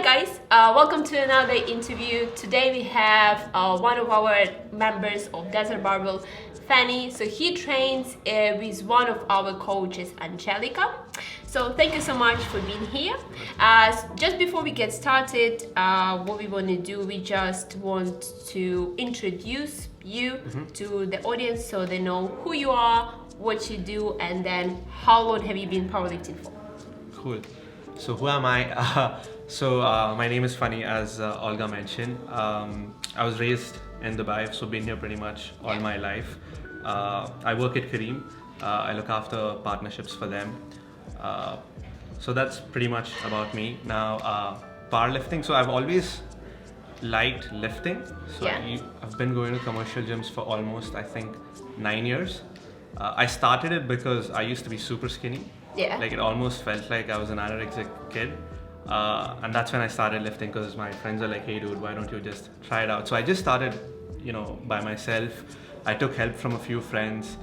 guys, welcome to another interview. Today we have one of our members of Desert Barbell, Phani. So he trains with one of our coaches, Angelica. So thank you so much for being here. Just before we get started, what we want to do, we just want to introduce you to the audience so they know who you are, what you do, and then how long have you been powerlifting for? Cool. So who am I? My name is Phani, as Olga mentioned. I was raised in Dubai, so been here pretty much all my life. I work at Kareem. I look after partnerships for them. So that's pretty much about me. Now, powerlifting. So I've always liked lifting. So I've been going to commercial gyms for almost, I think, 9 years. I started it because I used to be super skinny. Yeah. Like it almost felt like I was an anorexic kid. And that's when I started lifting, because my friends are like, hey dude, why don't you just try it out? So I just started, by myself. I took help from a few friends,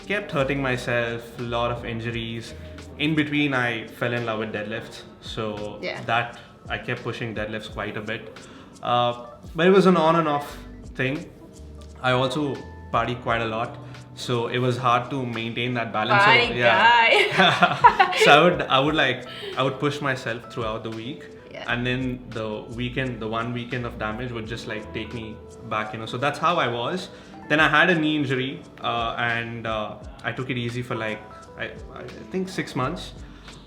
kept hurting myself, a lot of injuries. In between, I fell in love with deadlifts. So that I kept pushing deadlifts quite a bit. But it was an on and off thing. I also party quite a lot. So it was hard to maintain that balance. Party guy. So I would push myself throughout the week, and then the one weekend of damage would just like take me back, So that's how I was. Then I had a knee injury, and I took it easy for like I think 6 months.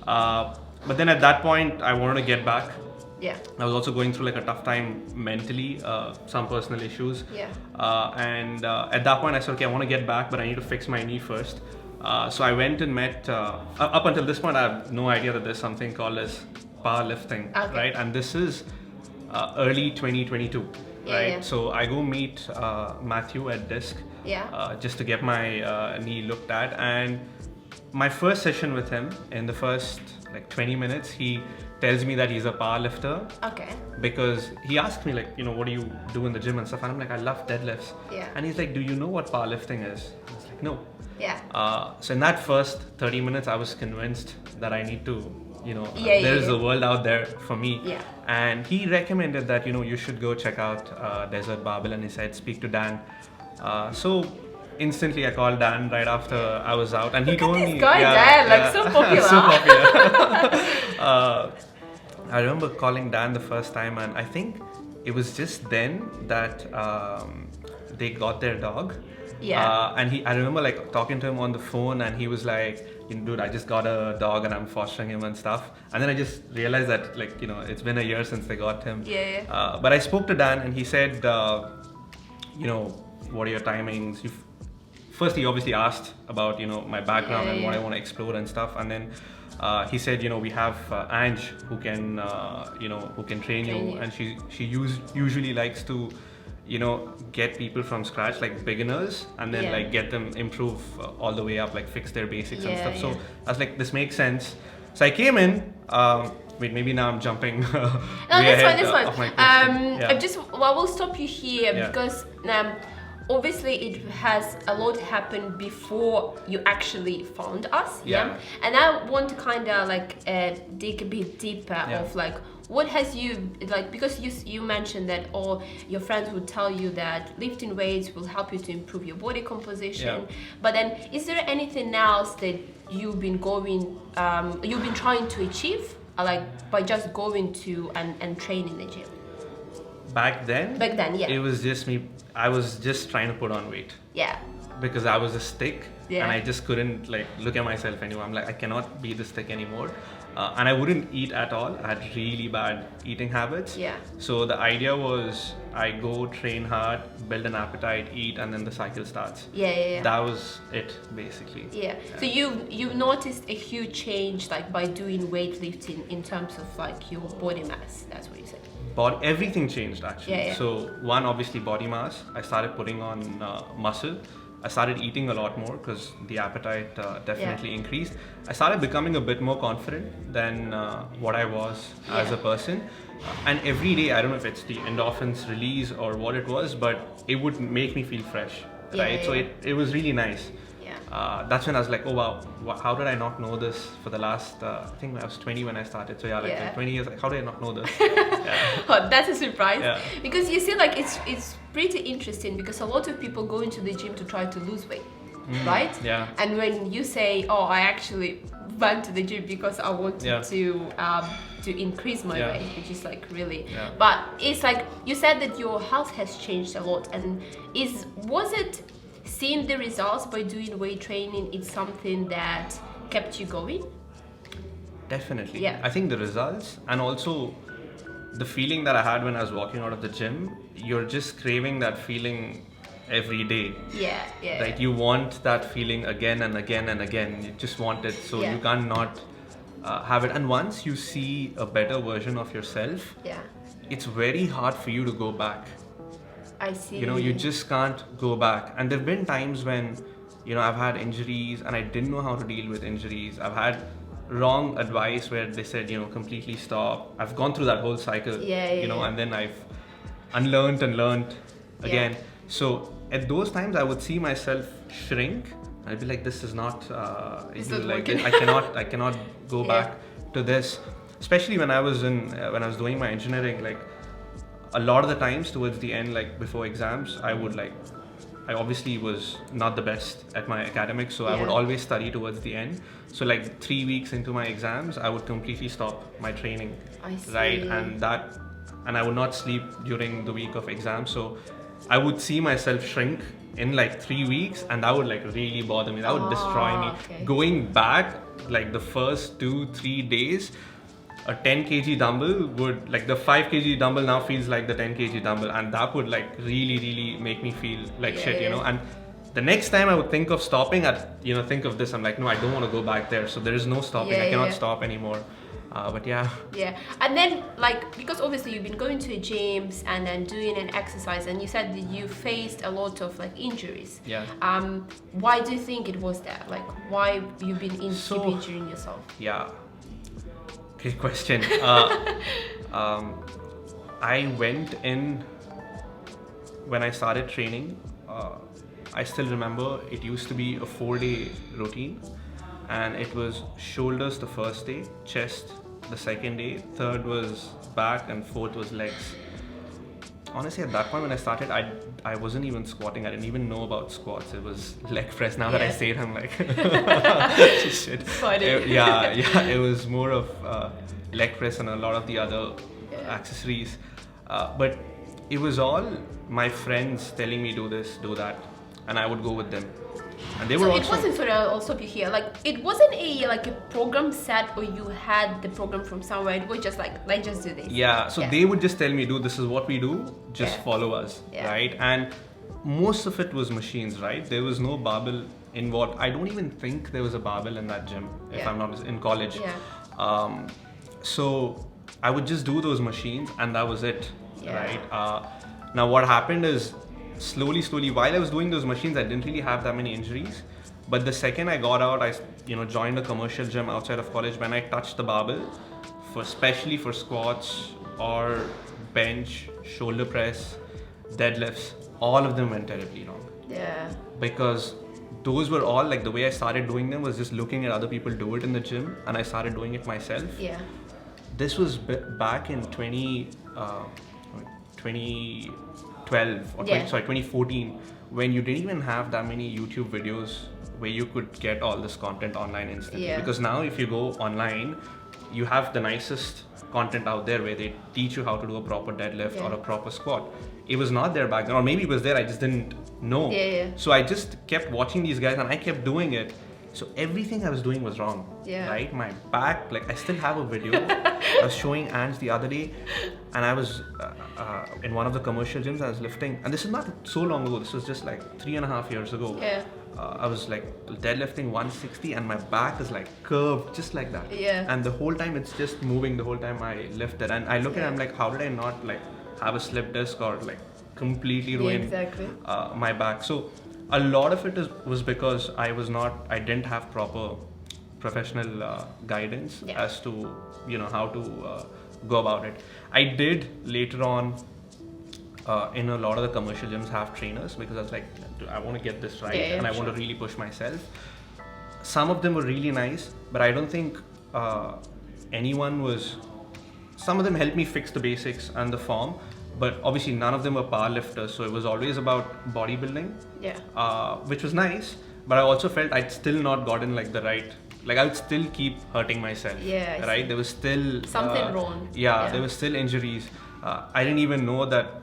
But then at that point, I wanted to get back. Yeah. I was also going through like a tough time mentally, some personal issues. Yeah. At that point I said, okay, I want to get back, but I need to fix my knee first. So I went and met, up until this point, I have no idea that there's something called as powerlifting, right? And this is early 2022, right? Yeah. So I go meet Matthew at Disc, just to get my knee looked at. And my first session with him, in the first like 20 minutes, he tells me that he's a power lifter. Okay. Because he asked me like, what do you do in the gym and stuff? And I'm like, I love deadlifts. Yeah. And he's like, do you know what powerlifting is? I was like, no. Yeah. So in that first 30 minutes, I was convinced that I need to, there's a world out there for me. Yeah. And he recommended that, you should go check out Desert Barbell, and he said, speak to Dan. So instantly I called Dan right after I was out, and he told me, Dan, like so popular. So popular. I remember calling Dan the first time, and I think it was just then that they got their dog. Yeah. And I remember like talking to him on the phone, and he was like, dude, I just got a dog and I'm fostering him and stuff. And then I just realized that like, it's been a year since they got him. Yeah. But I spoke to Dan, and he said, what are your timings? First, he obviously asked about, my background and what I want to explore and stuff. And then he said, we have Ange who can, who can train you. And she usually likes to, get people from scratch, like beginners, and then like get them improve all the way up, like fix their basics and stuff. So I was like, this makes sense. So I came in. Wait, maybe now I'm jumping. No, that's fine. I will stop you here because obviously it has a lot happened before you actually found us. And I want to kind of like dig a bit deeper of like, what has you like, because you mentioned that all your friends would tell you that lifting weights will help you to improve your body composition, but then is there anything else that you've been trying to achieve, like by just going to and training in the gym? Back then, it was just me. I was just trying to put on weight. Yeah. Because I was a stick, and I just couldn't like look at myself anymore. I'm like, I cannot be this stick anymore. And I wouldn't eat at all. I had really bad eating habits. Yeah. So the idea was I go train hard, build an appetite, eat, and then the cycle starts. Yeah. That was it basically. Yeah. So you've noticed a huge change like by doing weightlifting in terms of like your body mass. That's what you said. Everything changed actually. So one, obviously body mass. I started putting on muscle. I started eating a lot more because the appetite definitely increased. I started becoming a bit more confident than what I was as a person. And every day, I don't know if it's the endorphins release or what it was, but it would make me feel fresh, right? So it was really nice. that's when I was like, oh wow, how did I not know this for the last, I think I was 20 when I started. So yeah, like 20 years, like, how did I not know this? Oh, that's a surprise. Because you see, like, it's pretty interesting because a lot of people go into the gym to try to lose weight, right? Yeah. And when you say, oh, I actually went to the gym because I wanted to increase my weight, which is like really, but it's like you said that your health has changed a lot, and was it seeing the results by doing weight training? It's something that kept you going? Definitely. Yeah. I think the results, and also the feeling that I had when I was walking out of the gym, you're just craving that feeling every day. Yeah. Right? You want that feeling again and again and again. You just want it, so you can't not have it. And once you see a better version of yourself, it's very hard for you to go back. I see. You know, you just can't go back. And there've been times when, you know, I've had injuries and I didn't know how to deal with injuries. I've had wrong advice where they said, you know, completely stop. I've gone through that whole cycle, you know, and then I've unlearned and learned again. So at those times I would see myself shrink. I'd be like, this is not like I cannot go back to this. Especially when I was doing my engineering, like a lot of the times towards the end, like before exams, I obviously was not the best at my academics, so I would always study towards the end. So like 3 weeks into my exams, I would completely stop my training. I see. Right, and I would not sleep during the week of exams. So I would see myself shrink in like 3 weeks, and that would like really bother me. That would destroy me. Okay. Going back, like the first 2-3 days, a 10 kg dumbbell would, like the 5 kg dumbbell now feels like the 10 kg dumbbell, and that would like really make me feel like shit, you know. And the next time I would think of stopping, I'd, you know, think of this. I'm like, no, I don't want to go back there. So there is no stopping. I cannot stop anymore. But yeah. And then, like, because obviously you've been going to gyms and then doing an exercise, and you said that you faced a lot of like injuries. Why do you think it was that? Like, why you've been keep injuring yourself? Great question. I went in when I started training. I still remember it used to be a 4-day routine, and it was shoulders the first day, chest the second day, third was back, and fourth was legs. Honestly, at that point when I started, I wasn't even squatting. I didn't even know about squats. It was leg press. Now that I say it, I'm like, shit. Funny. It was more of leg press and a lot of the other accessories. But it was all my friends telling me do this, do that, and I would go with them. And they were it wasn't, sorry, I'll stop you here. Like, it wasn't a program set, or you had the program from somewhere. It was just like, let's just do this. So they would just tell me, do this is what we do, just follow us, right? And most of it was machines, right? There was no barbell involved. I don't even think there was a barbell in that gym, if I'm not in college. So I would just do those machines, and that was it, right? Now what happened is, slowly, while I was doing those machines, I didn't really have that many injuries. But the second I got out, I joined a commercial gym outside of college. When I touched the barbell, especially for squats or bench, shoulder press, deadlifts, all of them went terribly wrong. Because those were all, like, the way I started doing them was just looking at other people do it in the gym, and I started doing it myself. This was back in 2014, when you didn't even have that many YouTube videos where you could get all this content online instantly. Because now if you go online, you have the nicest content out there where they teach you how to do a proper deadlift or a proper squat. It was not there back then, or maybe it was there, I just didn't know. So I just kept watching these guys and I kept doing it. So everything I was doing was wrong, right? My back, like, I still have a video. I was showing Ange the other day, and I was in one of the commercial gyms. I was lifting, and this is not so long ago. This was just like 3.5 years ago. I was like deadlifting 160, and my back is like curved just like that. And the whole time it's just moving. The whole time I lifted, and I look at it, I'm like, how did I not like have a slip disc or like completely ruin my back? So a lot of it was because I didn't have proper professional guidance as to how to go about it. I did later on in a lot of the commercial gyms have trainers, because I was like, I want to get this right, and I want to really push myself. Some of them were really nice, but I don't think anyone was. Some of them helped me fix the basics and the form, but obviously none of them were powerlifters, so it was always about bodybuilding. Which was nice, but I also felt I'd still not gotten like the right. Like I would still keep hurting myself. Right? There was still something wrong. There was still injuries. I didn't even know that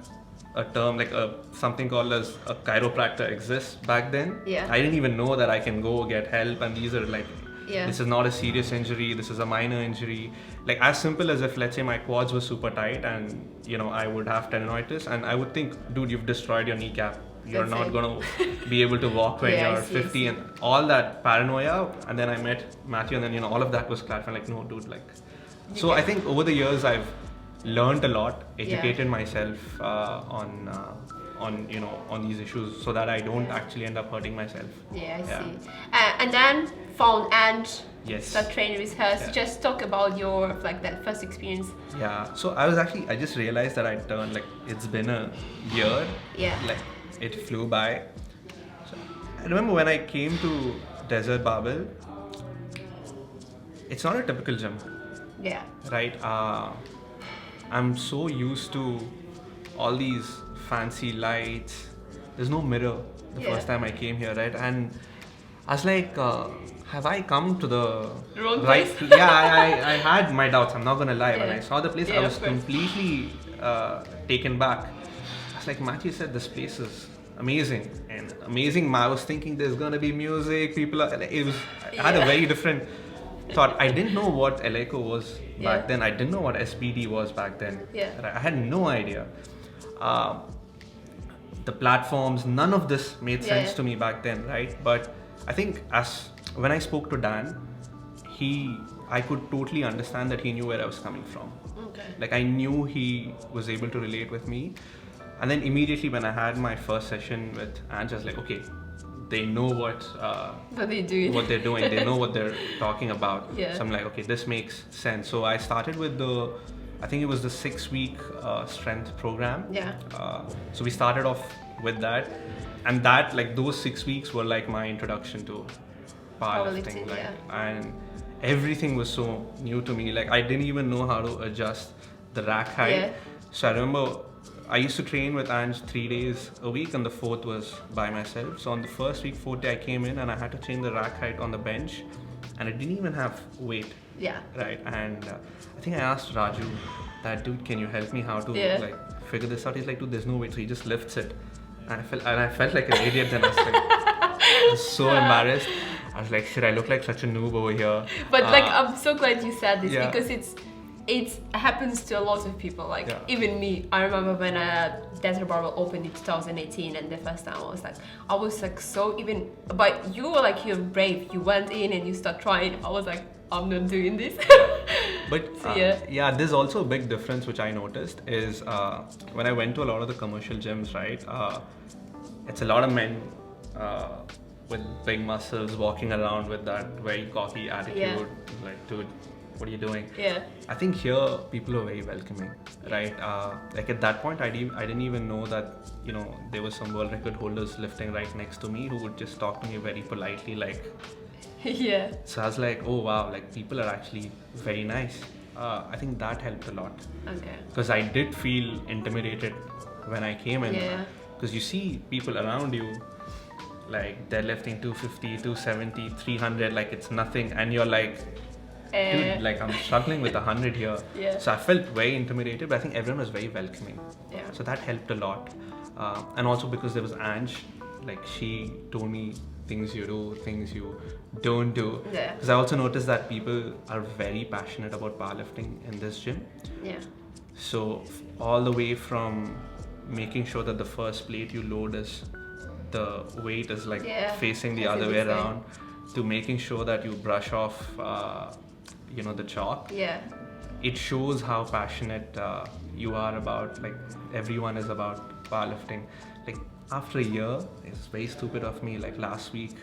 a term like something called as a chiropractor exists back then. I didn't even know that I can go get help, and these are like, this is not a serious injury, this is a minor injury. Like as simple as if, let's say, my quads were super tight and I would have tendonitis, and I would think, dude, you've destroyed your kneecap. You're not going to be able to walk when you're 50, and all that paranoia. And then I met Matthew, and then all of that was clarified. Like, no, dude, like. So I think over the years I've learned a lot, educated myself on these issues, so that I don't actually end up hurting myself. I see. And then found and start training with her. So just talk about your that first experience. So I just realized that I turned, like, it's been a year. Like it flew by. So I remember when I came to Desert Barbell, it's not a typical gym. Right. I'm so used to all these fancy lights. There's no mirror the first time I came here, right? And I was like, have I come to the wrong right place? I had my doubts, I'm not gonna lie. When I saw the place, I was completely taken back. I was like, Matthew said this place is amazing, and amazing. I was thinking there's gonna be music, people are, I had a very different thought. I didn't know what Eleco was back then. I didn't know what SBD was back then. I had no idea. The platforms, none of this made sense to me back then, right? But I think when I spoke to Dan, I could totally understand that he knew where I was coming from. Like I knew he was able to relate with me. And then immediately when I had my first session with Ange, I was like, okay, they know what they're doing. They know what they're talking about. So I'm like, okay, this makes sense. So I started with I think it was the 6-week strength program. So we started off with that, and that, like, those 6 weeks were like my introduction to powerlifting. And everything was so new to me. Like I didn't even know how to adjust the rack height. So I remember I used to train with Ange 3 days a week, and the 4th was by myself. So on the first week, 4th day, I came in and I had to change the rack height on the bench, and I didn't even have weight. Right. And I think I asked Raju, that, dude, can you help me how to like figure this out? He's like, dude, there's no weight, so he just lifts it. And I felt like an idiot. Then I was like, I was so embarrassed. I was like, shit, I look like such a noob over here. But like, I'm so glad you said this, because it happens to a lot of people. Like even me, I remember when Desert Barbell opened in 2018, and the first time I was like so even. But you were like, you're brave. You went in and you start trying. I was like, I'm not doing this. But there's also a big difference which I noticed is when I went to a lot of the commercial gyms, right? It's a lot of men with big muscles walking around with that very cocky attitude, like, dude, what are you doing? I think here people are very welcoming, right? Like at that point, I didn't even know that there was some world record holders lifting right next to me who would just talk to me very politely, like. So I was like, oh wow, like people are actually very nice. I think that helped a lot. Because I did feel intimidated when I came in. Because you see people around you, like they're lifting 250, 270, 300, like it's nothing, and you're like, dude, like I'm struggling with 100 here. So I felt very intimidated, but I think everyone was very welcoming. So that helped a lot. And also because there was Ange, like she told me things you do, things you don't do. Because I also noticed that people are very passionate about powerlifting in this gym. So all the way from making sure that the first plate you load is, the weight is like facing the other way around, to making sure that you brush off the chalk. It shows how passionate you are about, like everyone is about powerlifting. Like after a year, it's very stupid of me, like last week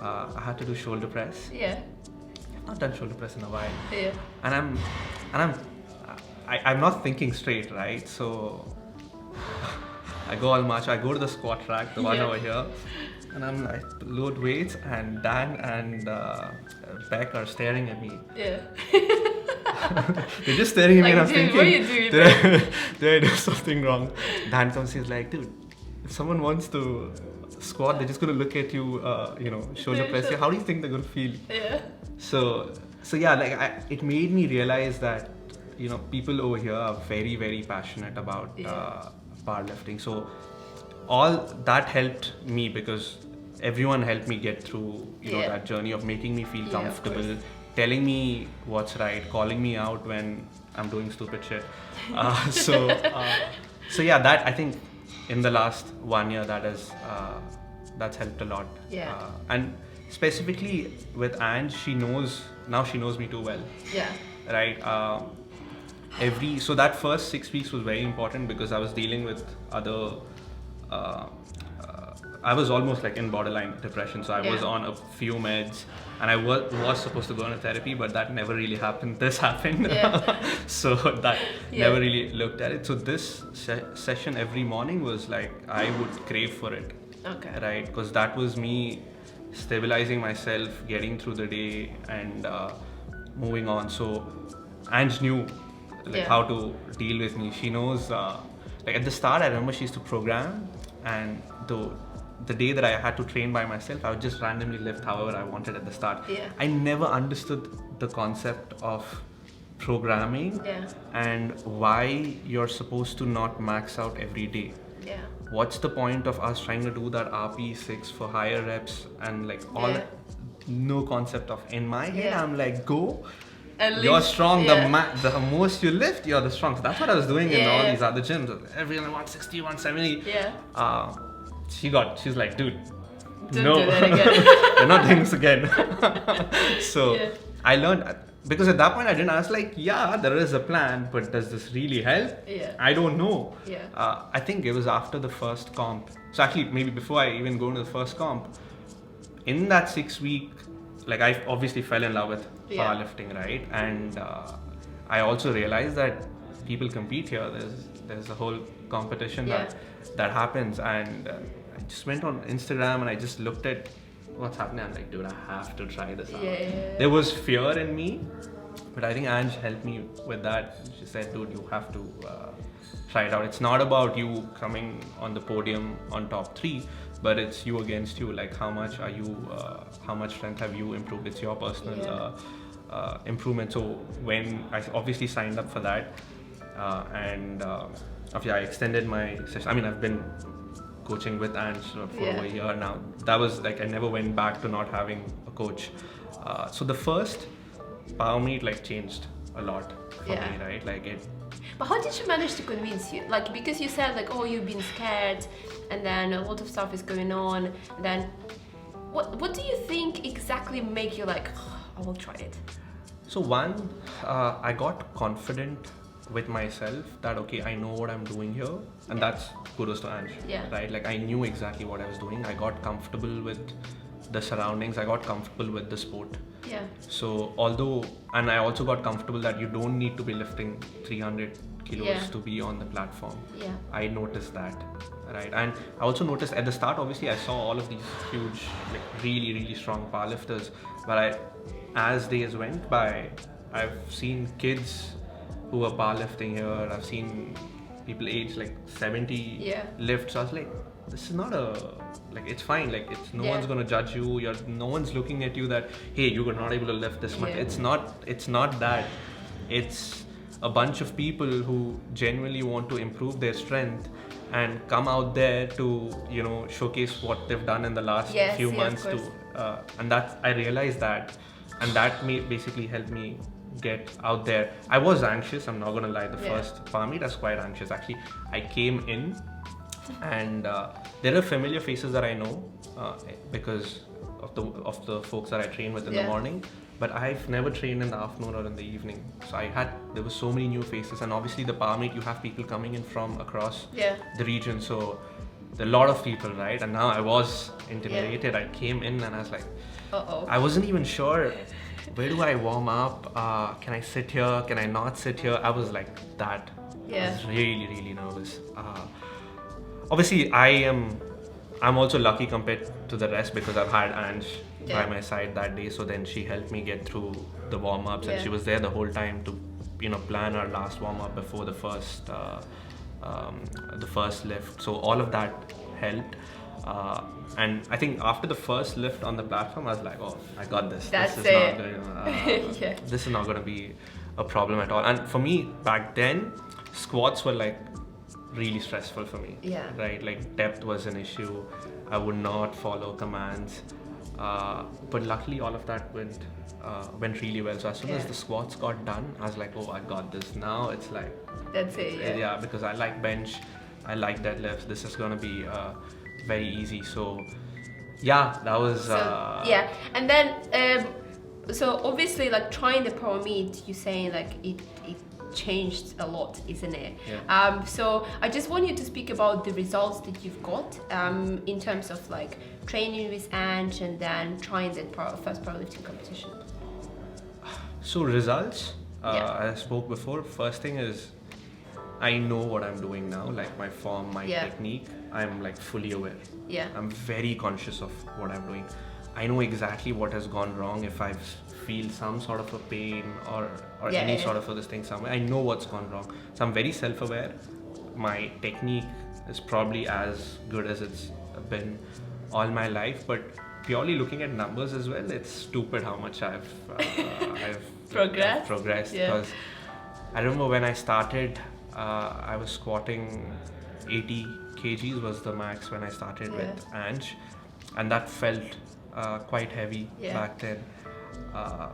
I had to do shoulder press. I've not done shoulder press in a while. And I'm not thinking straight, right? So I go all macho. I go to the squat rack, the one over here, and I'm like, load weights, and Dan and Beck are staring at me. Yeah. They're just staring at me, and I'm thinking, what are you doing? did I do something wrong? Dan comes, he's like, dude, if someone wants to squat, they're just gonna look at you, shoulder press. How do you think they're gonna feel? Yeah. So yeah, like it made me realize that people over here are very, very passionate about powerlifting. So all that helped me because everyone helped me get through that journey of making me feel comfortable, telling me what's right, calling me out when I'm doing stupid shit. So yeah, that I think in the last 1 year that's helped a lot. And specifically with Ange, she knows me too well. Yeah. Right. So that first 6 weeks was very important because I was dealing with other. I was almost like in borderline depression, so I was on a few meds, and I was supposed to go on a therapy, but that never really happened. This happened, so that never really looked at it. So this session every morning was like I would crave for it. Okay. Right, because that was me stabilizing myself, getting through the day, and moving on. So Ange knew how to deal with me. She knows. Like at the start, I remember she used to program, and the day that I had to train by myself, I would just randomly lift however I wanted at the start. I never understood the concept of programming and why you're supposed to not max out every day. What's the point of us trying to do that RP6 for higher reps and like all that? No concept of in my head. I'm like, go. You're strong. The most you lift, you're the strongest. That's what I was doing in all these other gyms. Everyone 160, 170. She's like, dude, no, you're not doing this again. So I learned, because at that point I didn't ask like, there is a plan, but does this really help? I don't know. I think it was after the first comp. So actually, maybe before I even go into the first comp, in that 6 week, like I obviously fell in love with powerlifting, right? And I also realized that people compete here. There's a whole competition that happens, and I just went on Instagram and I just looked at what's happening. I'm like, dude, I have to try this out. There was fear in me, but I think Ange helped me with that. She said, dude, you have to try it out. It's not about you coming on the podium on top 3, but it's you against you. Like how much strength have you improved? It's your personal improvement. So when I obviously signed up for that, I extended my session. I mean, I've been coaching with Ange for over a year now. That was like I never went back to not having a coach. So the first power meet like changed a lot for me, right? Like it. But how did she manage to convince you? Like, because you said like, oh, you've been scared, and then a lot of stuff is going on. And then, what do you think exactly make you like, oh, I will try it? So one, I got confident with myself that okay, I know what I'm doing here, and that's kudos to Ange. Right? Like I knew exactly what I was doing. I got comfortable with the surroundings. I got comfortable with the sport. So and I also got comfortable that you don't need to be lifting 300 kilos to be on the platform. I noticed that, right? And I also noticed at the start, obviously, I saw all of these huge, like really, really strong powerlifters. But as days went by, I've seen kids who are powerlifting here. I've seen people aged like 70 lift. So I was like, this is not it's fine. Like it's no one's gonna judge you. No one's looking at you that, hey, you were not able to lift this much. It's not that. It's a bunch of people who genuinely want to improve their strength and come out there to showcase what they've done in the last few months and that I realized that, and that basically helped me get out there. I was anxious, I'm not gonna lie. The first power meet I was quite anxious. Actually, I came in and there are familiar faces that I know because of the folks that I train with in the morning, but I've never trained in the afternoon or in the evening. So there were so many new faces, and obviously the power meet, you have people coming in from across the region, so there are a lot of people, right? And now I was intimidated. I came in and I was like, I wasn't even sure, where do I warm up? Can I sit here? Can I not sit here? I was like that. I was really, really nervous. obviously I'm also lucky compared to the rest because I've had Ange by my side that day. So then she helped me get through the warm-ups, and she was there the whole time to, plan our last warm-up before the first lift. So all of that helped. And I think after the first lift on the platform, I was like, oh, I got this. That's this it. This is not going to be a problem at all. And for me, back then, squats were like really stressful for me. Right? Like depth was an issue. I would not follow commands. But luckily, all of that went really well. So as soon as the squats got done, I was like, oh, I got this. Now it's like, that's it. Yeah, because I like bench, I like deadlifts. This is gonna be very easy. So yeah, that was and then so obviously, like trying the power meet, you're saying like it changed a lot, isn't it? So I just want you to speak about the results that you've got in terms of like training with Ange and then trying the first powerlifting competition. So results, I spoke before. First thing is, I know what I'm doing now, like my form, my technique. I'm like fully aware. I'm very conscious of what I'm doing. I know exactly what has gone wrong. If I feel some sort of a pain or any sort of this thing somewhere, I know what's gone wrong. So I'm very self-aware. My technique is probably as good as it's been all my life, but purely looking at numbers as well, it's stupid how much I've progressed. Because I remember when I started, I was squatting 80 kgs was the max when I started with Ange, and that felt quite heavy back then. A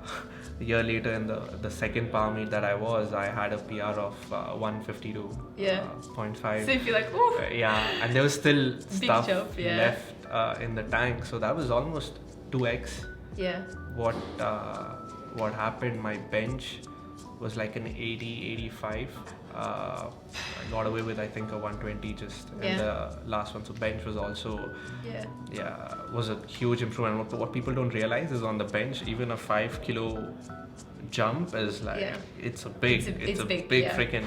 year later, in the second power meet that I had a PR of 152.5. So if you're like, ooh. And there was still stuff jump, left in the tank, so that was almost 2x. What happened, my bench was like an 80-85. I got away with I think a 120 just in the last one. So bench was also was a huge improvement. What people don't realize is on the bench, even a 5 kilo jump is like it's a big freaking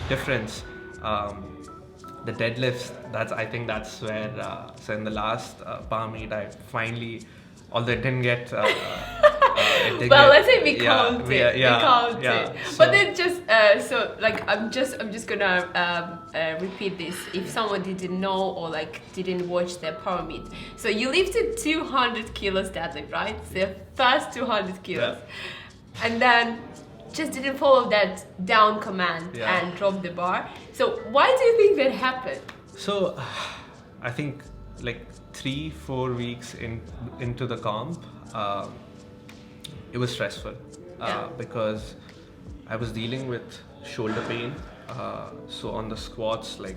difference. The deadlifts, I think that's where so in the last power meet I finally, although it didn't get let's say we count it. So, but then just so like I'm just gonna repeat this if someone didn't know or like didn't watch the power meet. So you lifted 200 kilos deadlift, right? The first 200 kilos, and then just didn't follow that down command and drop the bar. So why do you think that happened? So I think like 3-4 weeks into the comp, it was stressful because I was dealing with shoulder pain. So on the squats, like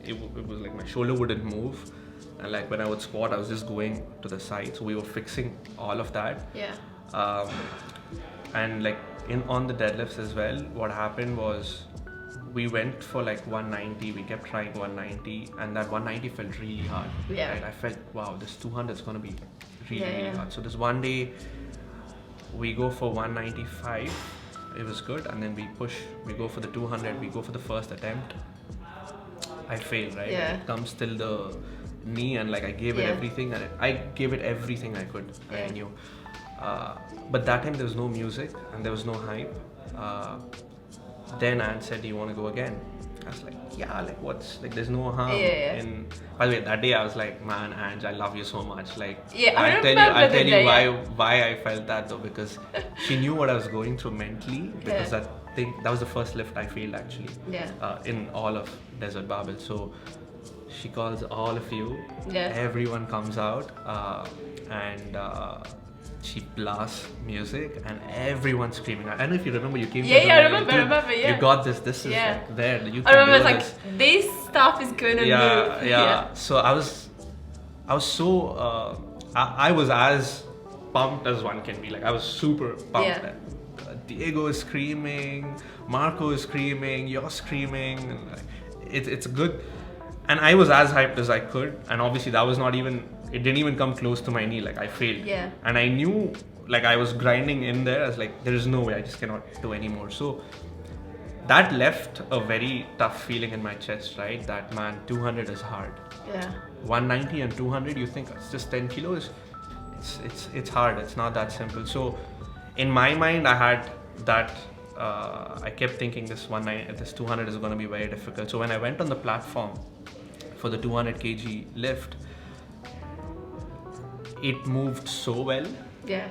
it was like my shoulder wouldn't move, and like when I would squat, I was just going to the side. So we were fixing all of that. And like on the deadlifts as well, what happened was we went for like 190. We kept trying 190, and that 190 felt really hard. Right? I felt, wow, this 200 is gonna be really hard. So this one day, we go for 195, it was good, and then we go for the 200, we go for the first attempt. I fail, right? It comes till the knee, and like I gave it everything, and I gave it everything I could. I knew. But that time there was no music and there was no hype. Then Anne said, "Do you want to go again?" I was like, "Yeah, like what's like? There's no harm." And by the way, that day I was like, "Man, Ange, I love you so much." Like, I'll tell you why I felt that though, because she knew what I was going through mentally. Because that was the first lift I failed actually. In all of Desert Barbell. So she calls all of you. Everyone comes out, and she blasts music and everyone's screaming. I don't know if you remember, you came to I remember. You got this is like there. You I remember like this stuff is gonna move. So I was so I was as pumped as one can be. Like I was super pumped. Diego is screaming, Marco is screaming, you're screaming, and like, it's good. And I was as hyped as I could, and obviously that was not even, it didn't even come close to my knee. Like I failed. And I knew, like I was grinding in there. I was like, there is no way, I just cannot do anymore. So that left a very tough feeling in my chest, right? That, man, 200 is hard. Yeah. 190 and 200, you think it's just 10 kilos? It's hard. It's not that simple. So in my mind, I had that. I kept thinking this 200 is going to be very difficult. So when I went on the platform for the 200 kg lift, it moved so well. Yeah.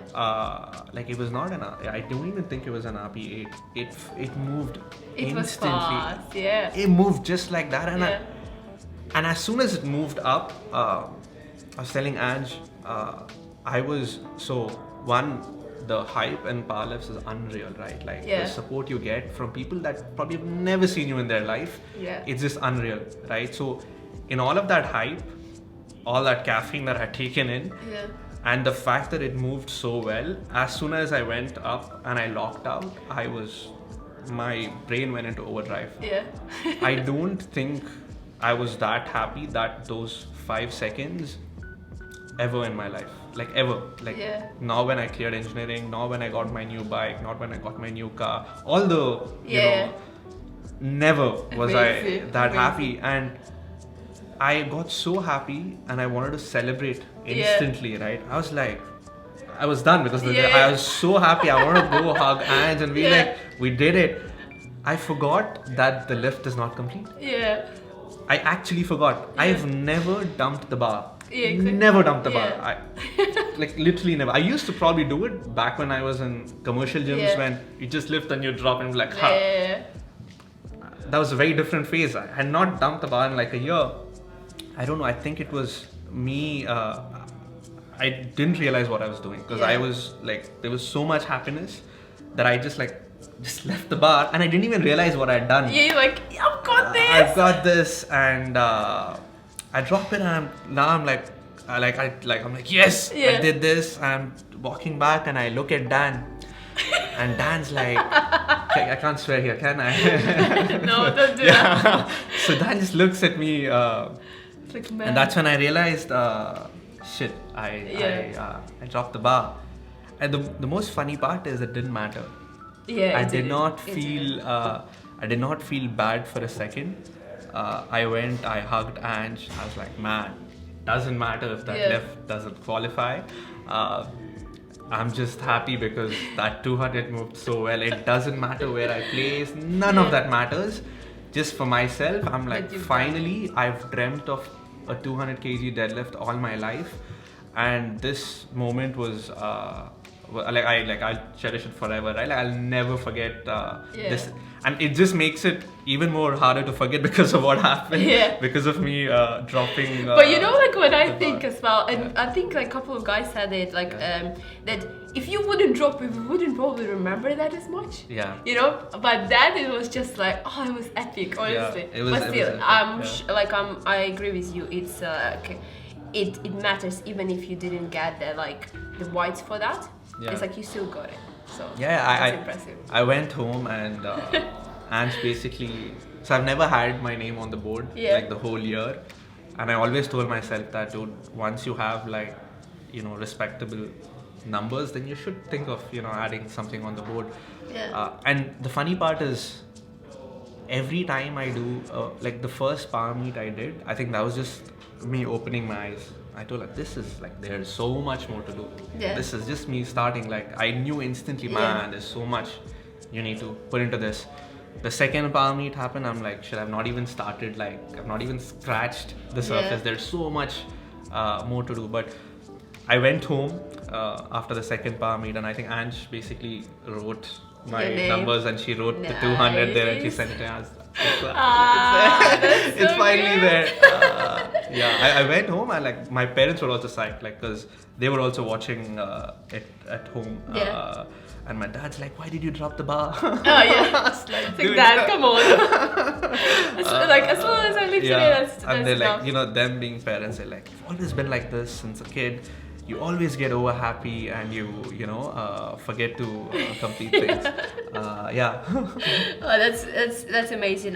Like it was not I don't even think it was an RP8. It moved it instantly. Was fast. Yeah. It moved just like that, and yeah. And as soon as it moved up, I was telling Ange, I was the hype in powerlifts is unreal, right? Like the support you get from people that probably have never seen you in their life. Yeah. It's just unreal, right? So in all of that hype, all that caffeine that I had taken in, and the fact that it moved so well, as soon as I went up and I locked out, my brain went into overdrive. Yeah. I don't think I was that happy that those 5 seconds ever in my life. Like ever. Like now when I cleared engineering, now when I got my new bike, not when I got my new car. Although, you know, never was I that happy. And I got so happy and I wanted to celebrate instantly, right? I was like, I was done because I was so happy. I wanted to go hug Ange and be like, we did it. I forgot that the lift is not complete. Yeah. I actually forgot. I've never dumped the bar. Yeah, exactly. Never dumped the bar. Like literally never. I used to probably do it back when I was in commercial gyms when you just lift and you drop and like, That was a very different phase. I had not dumped the bar in like a year. I don't know. I think it was me. I didn't realize what I was doing because I was like, there was so much happiness that I just left the bar and I didn't even realize what I'd done. Yeah, you're like, I've got this. I've got this, and I drop it, and I'm like, yes, I did this. I'm walking back, and I look at Dan, and Dan's like, I can't swear here, can I? No, don't do that. So Dan just looks at me, like, man. and that's when I realized, shit, I dropped the bar. And the most funny part is it didn't matter. Yeah, I did not feel bad for a second. I went, I hugged Ange. I was like, man, doesn't matter if that lift doesn't qualify. I'm just happy because that 200 moved so well. It doesn't matter where I place. None of that matters. Just for myself, I'm like, finally, I've dreamt of a 200 kg deadlift all my life. And this moment was... I'll cherish it forever, right? Like, I'll never forget this, and it just makes it even more harder to forget because of what happened. Because of me dropping. But you know, like when I think as well, and I think like a couple of guys said it, like that if you wouldn't drop it, we wouldn't probably remember that as much. Yeah. You know, but then it was just like, oh, it was epic, honestly. Yeah, it was. But still, it was I agree with you. It's okay. It matters even if you didn't get the whites for that. It's like you still got it. So that's impressive. I went home and Ange basically. So I've never had my name on the board like the whole year, and I always told myself that, dude, once you have respectable numbers, then you should think of adding something on the board. And the funny part is, every time I do the first power meet I did, I think that was just me opening my eyes. I told her, this is there's so much more to do. This is just me starting. I knew instantly, man, there's so much you need to put into this. The second power meet happened, I'm like, shit, I've not even started, I've not even scratched the surface. There's so much more to do. But I went home after the second power meet, and I think Ange basically wrote my numbers, and she wrote the 200 there, and she sent it to us. It's finally there. I went home, and my parents were also psyched, because they were also watching it at home. And my dad's like, why did you drop the bar? Dad, come on. As long as I live today, that's and they're enough. them being parents, they're like, you've always been like this since a kid. you always get over happy and you forget to complete things. Yeah. Oh, that's amazing.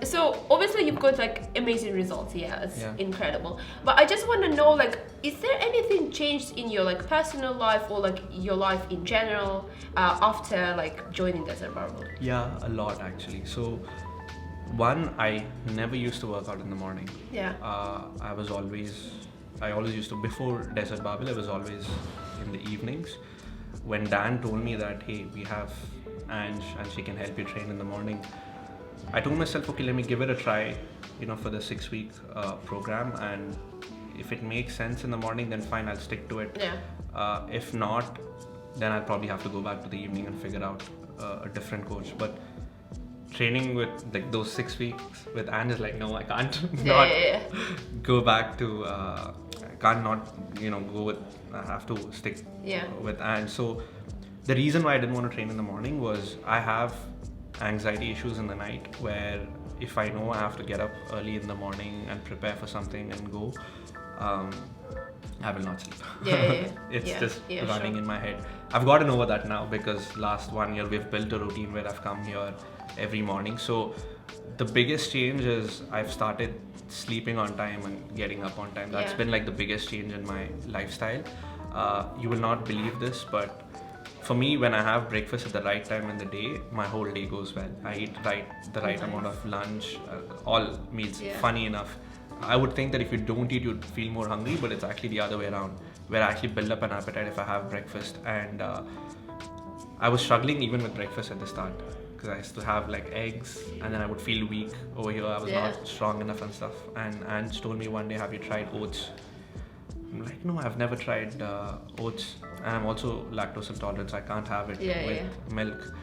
So obviously you've got like amazing results. Yeah, it's incredible. But I just want to know, like, is there anything changed in your like personal life or like your life in general after like joining Desert Barbell? Yeah, a lot actually. So one, I never used to work out in the morning. Yeah. I always used to, before Desert Barbell, I was always in the evenings. When Dan told me that, hey, we have Ange and she can help you train in the morning, I told myself, okay, let me give it a try, for the 6-week program. And if it makes sense in the morning, then fine, I'll stick to it. Yeah. If not, then I'll probably have to go back to the evening and figure out a different coach. But training with like those 6 weeks with Anne is like, no, I can't go back to I can't not go with, I have to stick with Anne. So the reason why I didn't want to train in the morning was I have anxiety issues in the night, where if I know I have to get up early in the morning and prepare for something and go, I will not sleep. It's just running in my head. I've gotten over that now, because last 1 year we've built a routine where I've come here every morning. So the biggest change is I've started sleeping on time and getting up on time. That's been like the biggest change in my lifestyle. You will not believe this, but for me, when I have breakfast at the right time in the day, my whole day goes well. I eat the right amount of lunch, all meals. Funny enough, I would think that if you don't eat, you'd feel more hungry, but it's actually the other way around, where I actually build up an appetite if I have breakfast. And I was struggling even with breakfast at the start, because I used to have like eggs and then I would feel weak over here. I was not strong enough and stuff. And Ange told me one day, have you tried oats? I'm like, no, I've never tried oats. And I'm also lactose intolerant, so I can't have it with milk.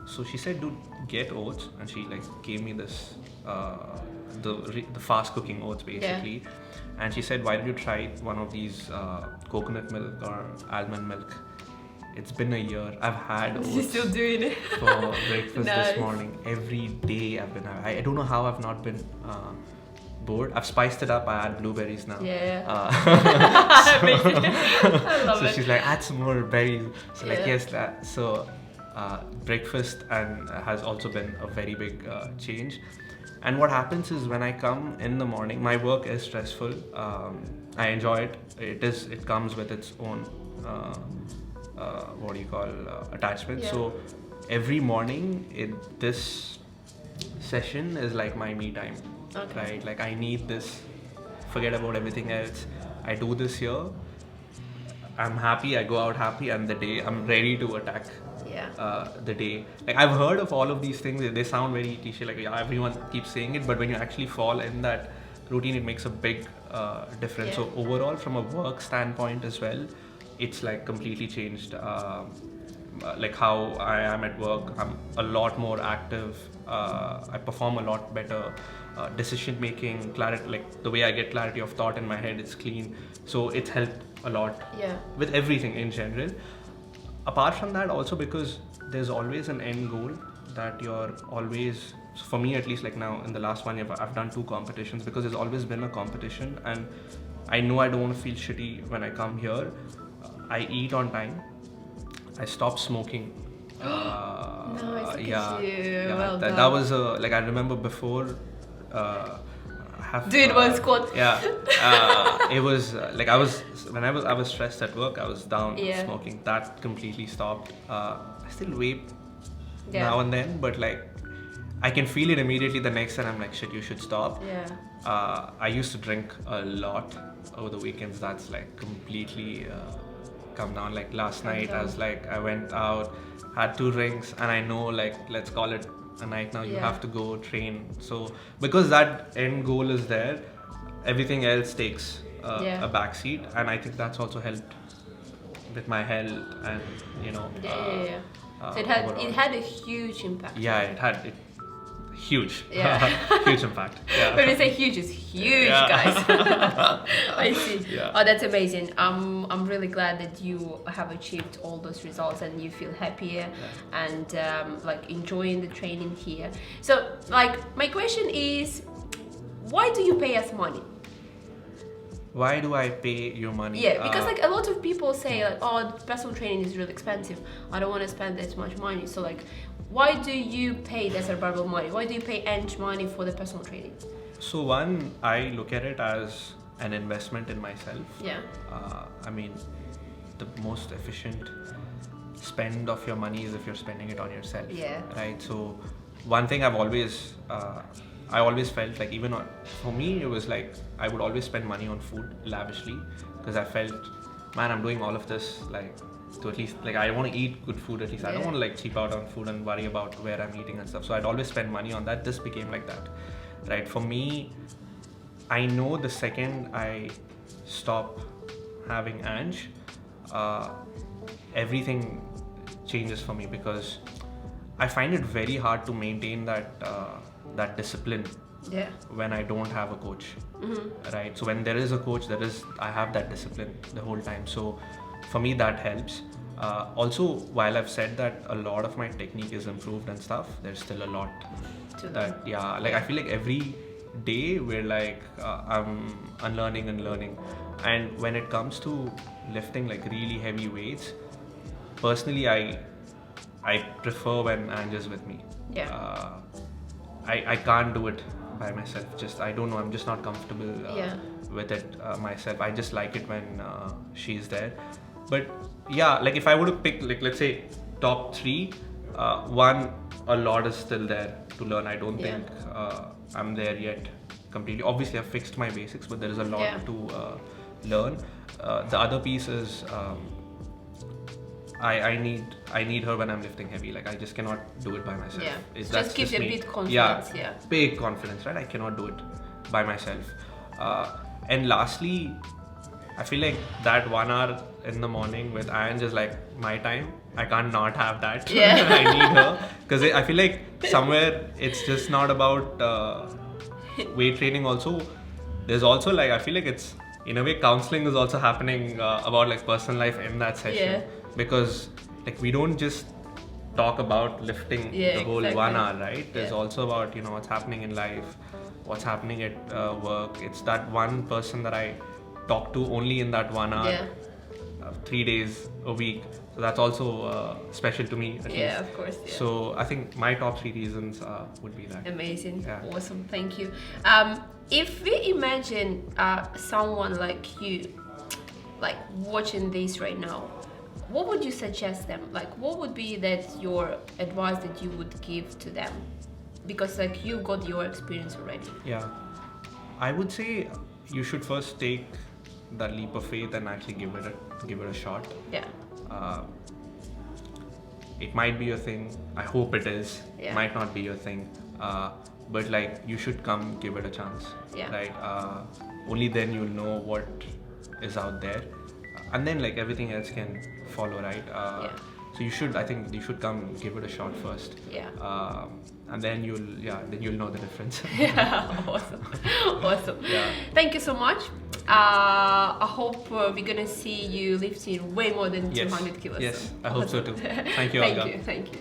So she said, dude, get oats. And she like gave me this, the fast cooking oats basically. And she said, why don't you try one of these coconut milk or almond milk? It's been a year. I've had oats. You're still doing it for breakfast this morning. Every day I've been having. I don't know how I've not been bored. I've spiced it up. I add blueberries now. I love it. She's like, add some more berries. So like, yes, that. So breakfast and has also been a very big change. And what happens is when I come in the morning, my work is stressful. I enjoy it. It comes with its own attachment. So every morning, this session is like my me time. Right? Like I need this. Forget about everything else. I do this here. I'm happy. I go out happy, and the day I'm ready to attack. The day. Like I've heard of all of these things. They sound very cliche. Like everyone keeps saying it, but when you actually fall in that routine, it makes a big difference. So overall, from a work standpoint as well, it's like completely changed. Like how I am at work. I'm a lot more active. I perform a lot better. Decision making, clarity, like the way I get clarity of thought in my head, it's clean. So it's helped a lot with everything in general. Apart from that, also because there's always an end goal that you're always, for me at least, like now in the last 1 year, I've done 2 competitions because there's always been a competition, and I know I don't want to feel shitty when I come here. I eat on time. I stop smoking. Nice, well that was like I remember before. Dude, one squat. It was like I was stressed at work. I was down smoking. That completely stopped. I still vape now and then, but like I can feel it immediately the next time. I'm like, shit, you should stop. I used to drink a lot over the weekends. That's like completely come down. Like last night, I went out, had 2 drinks, and I know, like, let's call it a night now. You have to go train. So because that end goal is there, everything else takes a backseat, and I think that's also helped with my health and so it had a huge impact. Huge. Huge impact. When we say huge, it's huge, guys. I see. Oh, that's amazing. I'm really glad that you have achieved all those results and you feel happier and like enjoying the training here. So like my question is, why do you pay us money? why do I pay you money? Yeah, because like a lot of people say like, oh, personal training is really expensive. I don't want to spend that much money. So like, why do you pay the cerebral money? Why do you pay money for the personal training? So one, I look at it as an investment in myself. Yeah. I mean, the most efficient spend of your money is if you're spending it on yourself. Yeah. Right. So one thing I always felt like, even for me, it was like I would always spend money on food lavishly, because I felt, man, I'm doing all of this like to at least, like, I want to eat good food at least. I don't want to like cheap out on food and worry about where I'm eating and stuff. So I'd always spend money on that. This became like that, right? For me, I know the second I stop having Ange, everything changes for me, because I find it very hard to maintain that discipline when I don't have a coach, right? So when there is a coach, I have that discipline the whole time. So for me, that helps. Also, while I've said that a lot of my technique is improved and stuff, there's still a lot that, I feel like every day we're like, I'm unlearning and learning. And when it comes to lifting like really heavy weights, personally, I prefer when Ange is with me. I can't do it by myself. I don't know, I'm just not comfortable with it myself. I just like it when she's there. But yeah, like if I were to pick, like, let's say top 3, one, a lot is still there to learn. I don't think I'm there yet completely. Obviously I've fixed my basics, but there is a lot to learn. The other piece is I need her when I'm lifting heavy. Like, I just cannot do it by myself. It just gives you a bit confidence. Big confidence, right? I cannot do it by myself. And lastly, I feel like that 1 hour in the morning with Ange is like my time. I can't not have that. I need her, because I feel like somewhere it's just not about weight training. Also, there's also like, I feel like it's, in a way, counseling is also happening about like personal life in that session, because like we don't just talk about lifting the whole 1 hour, right? There's also about, you know, what's happening in life, what's happening at work. It's that one person that I talk to only in that 1 hour, 3 days a week. So that's also special to me, at least. Of course. So I think my top 3 reasons would be that. Amazing. Awesome. Thank you. If we imagine someone like you, like watching this right now, what would you suggest them? Like, what would be your advice that you would give to them? Because like you got your experience already. I would say you should first take that leap of faith and actually give it a shot. It might be your thing. I hope it is. It might not be your thing. But like, you should come give it a chance. Right? Only then you'll know what is out there, and then like everything else can follow, right? So I think you should come give it a shot first. And then you'll know the difference. Awesome. Thank you so much. I hope we're gonna see you lifting way more than 200 kilos. Yes, I hope so too. Thank you, Olga. Thank you.